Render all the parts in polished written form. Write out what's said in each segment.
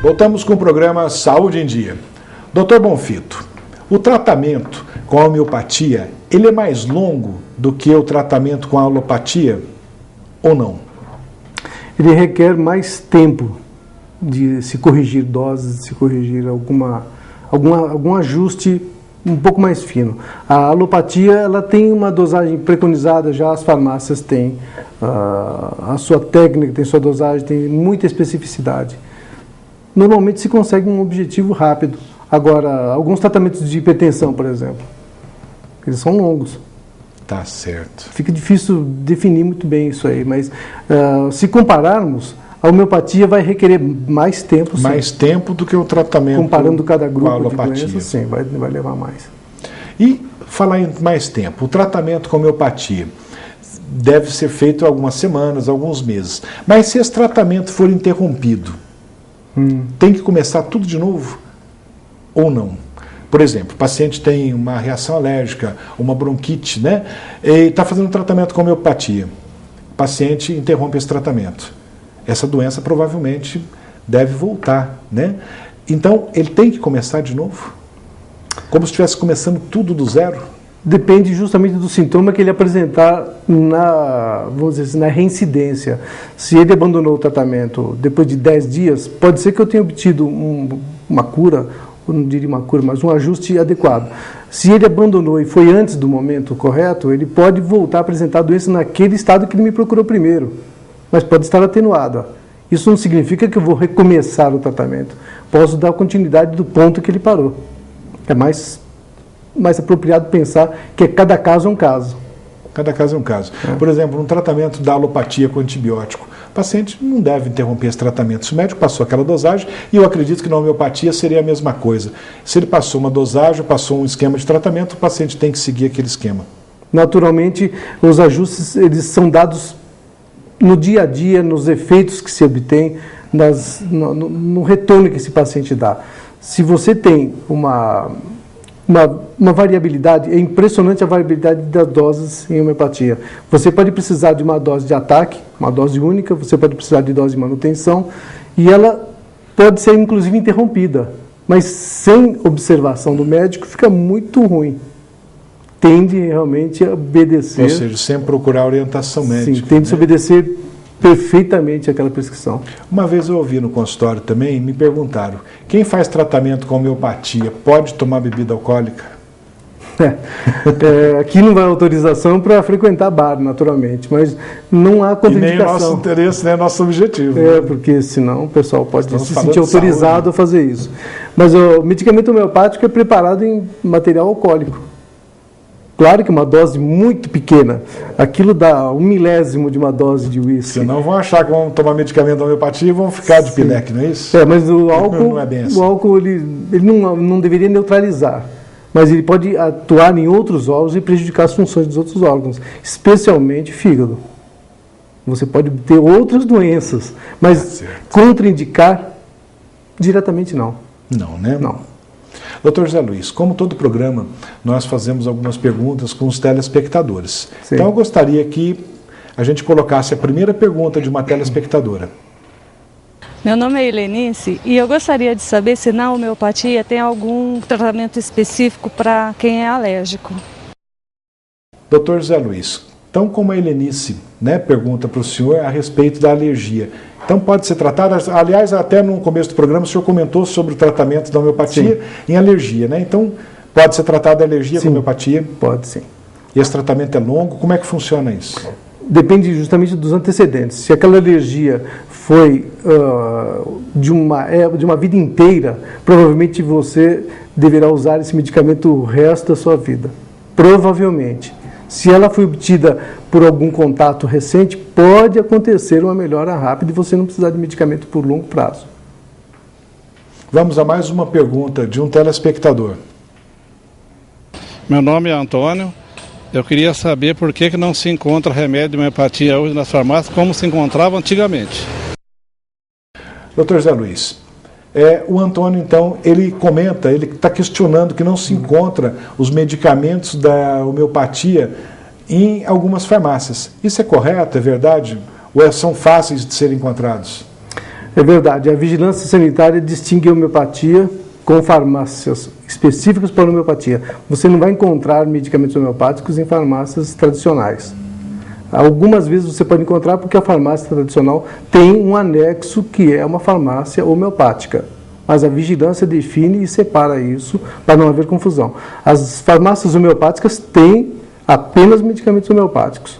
Voltamos com o programa Saúde em Dia. Dr. Bonfito, o tratamento com a homeopatia, ele é mais longo do que o tratamento com a alopatia ou não? Ele requer mais tempo de se corrigir doses, de se corrigir algum ajuste um pouco mais fino. A alopatia, ela tem uma dosagem preconizada, já as farmácias têm a sua técnica, tem sua dosagem, tem muita especificidade. Normalmente se consegue um objetivo rápido. Agora, alguns tratamentos de hipertensão, por exemplo, eles são longos. Tá certo. Fica difícil definir muito bem isso aí, mas se compararmos, a homeopatia vai requerer mais tempo. Mais sim. Tempo do que o tratamento. Comparando cada com a grupo de alopatia. doenças, sim, vai levar mais. E falar em mais tempo, o tratamento com a homeopatia deve ser feito algumas semanas, alguns meses. Mas se esse tratamento for interrompido, tem que começar tudo de novo ou não? Por exemplo, o paciente tem uma reação alérgica, uma bronquite, né? E está fazendo um tratamento com homeopatia. O paciente interrompe esse tratamento. Essa doença provavelmente deve voltar, né? Então, ele tem que começar de novo? Como se estivesse começando tudo do zero? Depende justamente do sintoma que ele apresentar vamos dizer assim, na reincidência. Se ele abandonou o tratamento depois de 10 dias, pode ser que eu tenha obtido uma cura, eu não diria uma cura, mas um ajuste adequado. Se ele abandonou e foi antes do momento correto, ele pode voltar a apresentar a doença naquele estado que ele me procurou primeiro, mas pode estar atenuado. Isso não significa que eu vou recomeçar o tratamento. Posso dar continuidade do ponto que ele parou. É mais apropriado pensar que cada caso é um caso. Cada caso é um caso. Por exemplo, no tratamento da alopatia com antibiótico, o paciente não deve interromper esse tratamento. Se o médico passou aquela dosagem, e eu acredito que na homeopatia seria a mesma coisa. Se ele passou uma dosagem, passou um esquema de tratamento, o paciente tem que seguir aquele esquema. Naturalmente, os ajustes eles são dados no dia a dia, nos efeitos que se obtém, no retorno que esse paciente dá. Se você tem uma variabilidade, é impressionante a variabilidade das doses em homeopatia. Você pode precisar de uma dose de ataque, uma dose única, você pode precisar de dose de manutenção, e ela pode ser inclusive interrompida, mas sem observação do médico fica muito ruim. Tende realmente a obedecer. Ou seja, sem procurar orientação médica. Sim, tende a obedecer perfeitamente aquela prescrição. Uma vez eu ouvi no consultório também, me perguntaram, quem faz tratamento com homeopatia pode tomar bebida alcoólica? Aqui não vai autorização para frequentar bar, naturalmente, mas não há contraindicação. E nem nosso interesse, nem nosso objetivo. Porque senão o pessoal pode se sentir autorizado a fazer isso. Mas o medicamento homeopático é preparado em material alcoólico. Claro que uma dose muito pequena, aquilo dá 1/1000 de uma dose de uísque. Senão vão achar que vão tomar medicamento da homeopatia e vão ficar de pileque, não é isso? Mas o álcool, não é bem assim. O álcool ele não deveria neutralizar, mas ele pode atuar em outros órgãos e prejudicar as funções dos outros órgãos, especialmente fígado. Você pode ter outras doenças, mas contraindicar diretamente não. Não, né? Não. Doutor José Luiz, como todo programa, nós fazemos algumas perguntas com os telespectadores. Sim. Então eu gostaria que a gente colocasse a primeira pergunta de uma telespectadora. Meu nome é Helenice e eu gostaria de saber se na homeopatia tem algum tratamento específico para quem é alérgico. Doutor José Luiz, então como a Helenice pergunta para o senhor a respeito da alergia, então pode ser tratada, aliás, até no começo do programa o senhor comentou sobre o tratamento da homeopatia em alergia, né? Então pode ser tratada a alergia com homeopatia? Pode sim. E esse tratamento é longo? Como é que funciona isso? Depende justamente dos antecedentes. Se aquela alergia foi de uma vida inteira, provavelmente você deverá usar esse medicamento o resto da sua vida. Provavelmente. Se ela foi obtida por algum contato recente, pode acontecer uma melhora rápida e você não precisar de medicamento por longo prazo. Vamos a mais uma pergunta de um telespectador. Meu nome é Antônio. Eu queria saber por que não se encontra remédio de homeopatia hoje nas farmácias como se encontrava antigamente. Doutor José Luiz, o Antônio, então, ele comenta, ele está questionando que não se encontra os medicamentos da homeopatia em algumas farmácias. Isso é correto, é verdade? Ou são fáceis de serem encontrados? É verdade, a vigilância sanitária distingue a homeopatia com farmácias específicas para a homeopatia. Você não vai encontrar medicamentos homeopáticos em farmácias tradicionais. Algumas vezes você pode encontrar porque a farmácia tradicional tem um anexo que é uma farmácia homeopática. Mas a vigilância define e separa isso para não haver confusão. As farmácias homeopáticas têm apenas medicamentos homeopáticos.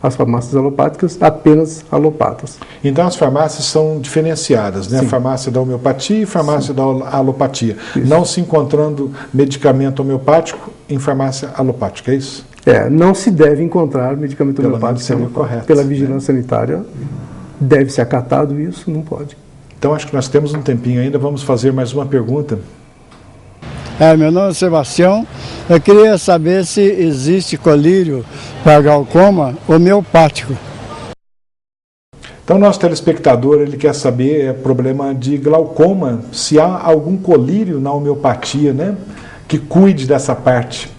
As farmácias alopáticas, apenas alopatas. Então as farmácias são diferenciadas, né? Sim. A farmácia da homeopatia e farmácia da alopatia. Isso. Não se encontrando medicamento homeopático em farmácia alopática, é isso? Não se deve encontrar medicamento Pelo homeopático menos seria correto, pela né? vigilância sanitária. Deve ser acatado isso, não pode. Então acho que nós temos um tempinho ainda, vamos fazer mais uma pergunta. Meu nome é Sebastião. Eu queria saber se existe colírio para glaucoma homeopático. Então nosso telespectador, ele quer saber problema de glaucoma, se há algum colírio na homeopatia, né, que cuide dessa parte.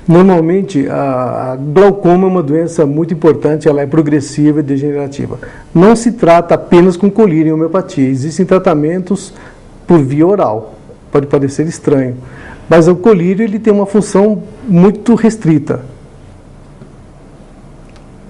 Normalmente, a glaucoma é uma doença muito importante, ela é progressiva e degenerativa. Não se trata apenas com colírio em homeopatia, existem tratamentos por via oral. Pode parecer estranho, mas o colírio ele tem uma função muito restrita.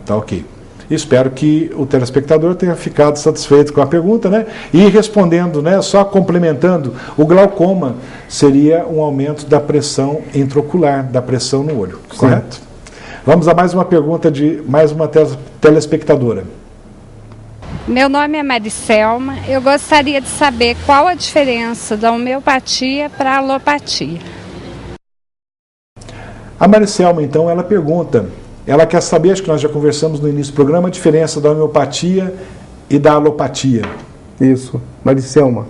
Tá ok. Espero que o telespectador tenha ficado satisfeito com a pergunta, né? E respondendo, né? Só complementando, o glaucoma seria um aumento da pressão intraocular, da pressão no olho, Sim. correto? Vamos a mais uma pergunta de mais uma telespectadora. Meu nome é Maricelma. Eu gostaria de saber qual a diferença da homeopatia para a alopatia. A Maricelma, então, ela pergunta, ela quer saber, acho que nós já conversamos no início do programa, a diferença da homeopatia e da alopatia. Isso, Maricelma.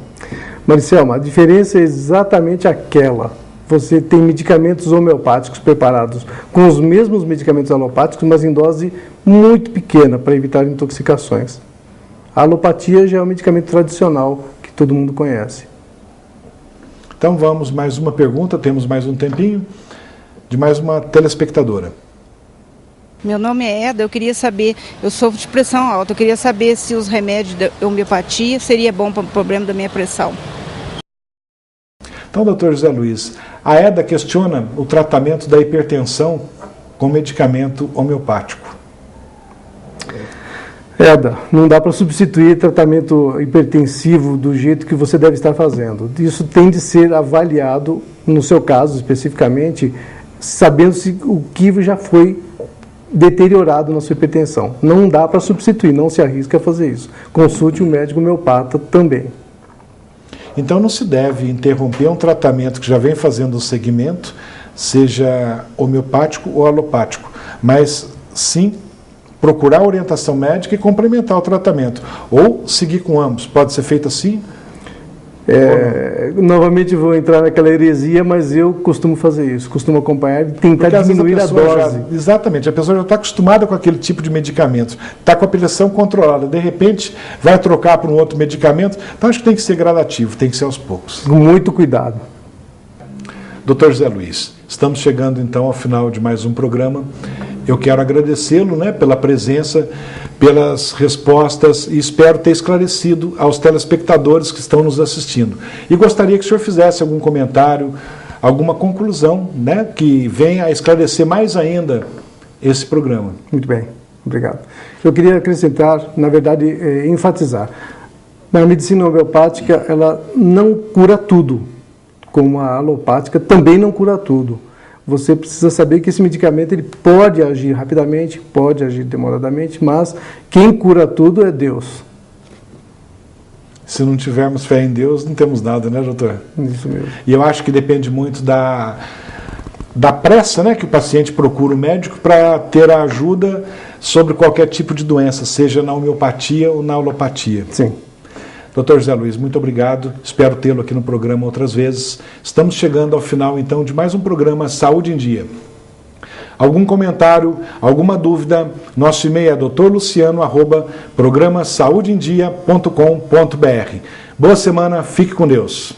Maricelma, a diferença é exatamente aquela. Você tem medicamentos homeopáticos preparados com os mesmos medicamentos alopáticos, mas em dose muito pequena para evitar intoxicações. A alopatia já é um medicamento tradicional que todo mundo conhece. Então vamos, mais uma pergunta, temos mais um tempinho, de mais uma telespectadora. Meu nome é Eda, eu queria saber, eu sofro de pressão alta, eu queria saber se os remédios da homeopatia seria bom para o problema da minha pressão. Então, doutor José Luiz, a Eda questiona o tratamento da hipertensão com medicamento homeopático. Eda, não dá para substituir tratamento hipertensivo do jeito que você deve estar fazendo. Isso tem de ser avaliado, no seu caso especificamente, sabendo se o que já foi deteriorado na sua hipertensão. Não dá para substituir, não se arrisca a fazer isso. Consulte um médico homeopata também. Então não se deve interromper um tratamento que já vem fazendo um segmento, seja homeopático ou alopático, mas sim procurar orientação médica e complementar o tratamento, ou seguir com ambos. Pode ser feito assim? Novamente vou entrar naquela heresia, mas eu costumo fazer isso, costumo acompanhar e tentar diminuir a dose. Exatamente, a pessoa já está acostumada com aquele tipo de medicamento, está com a pressão controlada, de repente vai trocar para um outro medicamento, então acho que tem que ser gradativo, tem que ser aos poucos. Com muito cuidado. Doutor José Luiz, estamos chegando então ao final de mais um programa. Eu quero agradecê-lo, né, pela presença, pelas respostas e espero ter esclarecido aos telespectadores que estão nos assistindo. E gostaria que o senhor fizesse algum comentário, alguma conclusão, né, que venha a esclarecer mais ainda esse programa. Muito bem, obrigado. Eu queria acrescentar, na verdade, enfatizar. A medicina homeopática, ela não cura tudo, como a alopática também não cura tudo. Você precisa saber que esse medicamento ele pode agir rapidamente, pode agir demoradamente, mas quem cura tudo é Deus. Se não tivermos fé em Deus, não temos nada, né, doutor? Isso mesmo. E eu acho que depende muito da pressa, né, que o paciente procura o médico para ter a ajuda sobre qualquer tipo de doença, seja na homeopatia ou na alopatia. Sim. Doutor José Luiz, muito obrigado. Espero tê-lo aqui no programa outras vezes. Estamos chegando ao final, então, de mais um programa Saúde em Dia. Algum comentário, alguma dúvida, nosso e-mail é doutorluciano@programasaudeendia.com.br. Boa semana, fique com Deus.